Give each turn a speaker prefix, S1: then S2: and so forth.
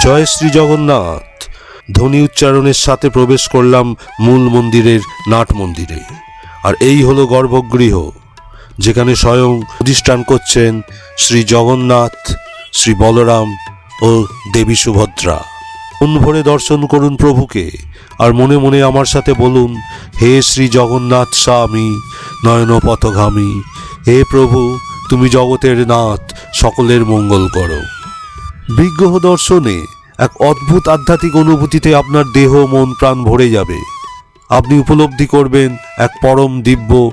S1: জয় শ্রী জগন্নাথ ধ্বনি উচ্চারণের সাথে প্রবেশ করলাম মূল মন্দিরের নাট মন্দিরে। আর এই হলো গর্ভগৃহ, যেখানে স্বয়ং অধিষ্ঠান করছেন শ্রী জগন্নাথ, শ্রী বলরাম ও দেবী সুভদ্রা। মন ভরে দর্শন করুন প্রভুকে, আর মনে মনে আমার সাথে বলুন, হে শ্রী জগন্নাথ স্বামী নয়ন পথগামী, হে প্রভু তুমি জগতের নাথ, সকলের মঙ্গল করো। বিগ্রহ দর্শনে এক অদ্ভুত আধ্যাত্মিক অনুভূতিতে আপনার দেহ মন প্রাণ ভরে যাবে। আপনি উপলব্ধি করবেন এক পরম দিব্য